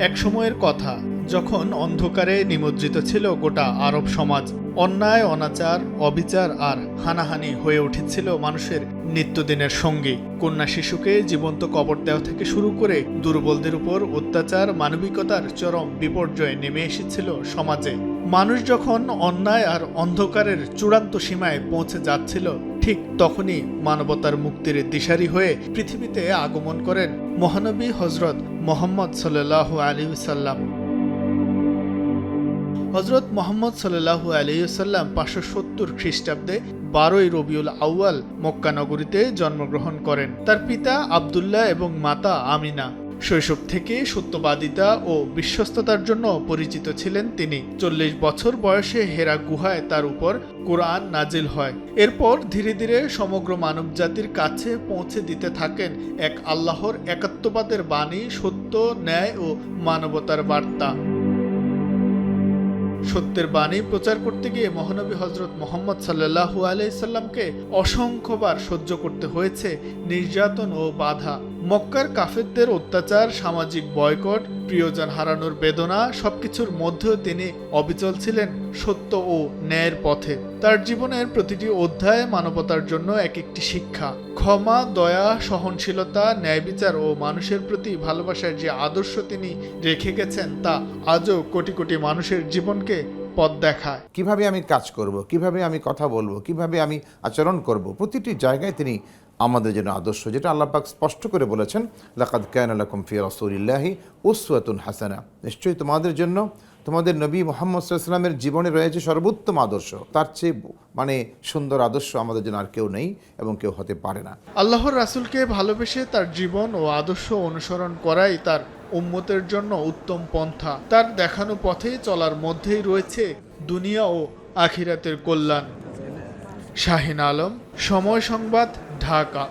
এক সময়ের কথা, যখন অন্ধকারে নিমজ্জিত ছিল গোটা আরব সমাজ। অন্যায়, অনাচার, অবিচার আর হানাহানি হয়ে উঠেছিল মানুষের নিত্যদিনের সঙ্গী। কন্যা শিশুকে জীবন্ত কবর দেওয়া থেকে শুরু করে দুর্বলদের উপর অত্যাচার, মানবিকতার চরম বিপর্যয় নেমে এসেছিল সমাজে। মানুষ যখন অন্যায় আর অন্ধকারের চূড়ান্ত সীমায় পৌঁছে যাচ্ছিল, ঠিক তখনই মানবতার মুক্তির দিশারি হয়ে পৃথিবীতে আগমন করেন মহানবী হজরত মুহাম্মদ সাল্লাল্লাহু আলাইহি ওয়াসাল্লাম। হজরত মুহাম্মদ সাল্লাল্লাহু আলাইহি ওয়াসাল্লাম 570 খ্রিস্টাব্দে 12ই রবিউল আউয়াল মক্কা নগরীতে জন্মগ্রহণ করেন। তার পিতা আব্দুল্লাহ এবং মাতা আমিনা। শৈশব থেকে সত্যবাদিতা ও বিশ্বস্ততার জন্য পরিচিত ছিলেন তিনি। 40 বছর বয়সে হেরা গুহায় তার উপর কোরআন নাজিল হয়। এরপর ধীরে ধীরে সমগ্র মানবজাতির কাছে পৌঁছে দিতে থাকেন এক আল্লাহর একাত্মবাদের বাণী, সত্য, ন্যায় ও মানবতার বার্তা। সত্যের বাণী প্রচার করতে গিয়ে মহানবী হজরত মুহাম্মদ সাল্লাল্লাহু আলাইহি সাল্লামকে অসংখ্যবার সহ্য করতে হয়েছে নির্যাতন ও বাধা। মক্কার কাফেরদের অত্যাচার, সামাজিক বয়কট, প্রিয়জন হারানোর বেদনা, সবকিছুর মধ্যেও তিনি অবিচল ছিলেন সত্য ও ন্যায়ের পথে। তার জীবনের প্রতিটি অধ্যায় মানবতার জন্য এক একটি শিক্ষা। ক্ষমা, দয়া, সহনশীলতা, ন্যায় বিচার ও মানুষের প্রতি ভালোবাসার যে আদর্শ তিনি রেখে গেছেন, তা আজও কোটি কোটি মানুষের জীবনকে পথ দেখায়। কিভাবে আমি কাজ করব, কিভাবে আমি কথা বলবো, কিভাবে আমি আচরণ করব, প্রতিটি জায়গায় তিনি আমাদের জন্য আদর্শ, যেটা আল্লাহ পাক স্পষ্ট করে বলেছেন, লাকাদ কানা লাকুম ফি রাসূলিল্লাহি উসওয়াতুন হাসানা। নিশ্চয়ই তোমাদের জন্য তোমাদের নবী মুহাম্মদ সাল্লাল্লাহু আলাইহি ওয়াসাল্লামের জীবনে রয়েছে সর্বোত্তম আদর্শ। তার চেয়ে সুন্দর আদর্শ আমাদের জন্য আর কেউ নেই এবং কেউ হতে পারে না। আল্লাহর রাসূলকে ভালোবেসে তার জীবন ও আদর্শ অনুসরণ করাই তার উম্মতের জন্য উত্তম পন্থা। তার দেখানো পথে চলার মধ্যেই রয়েছে দুনিয়া ও আখিরাতের কল্যাণ। শাহিন আলম, সময় সংবাদ, ঢাকা।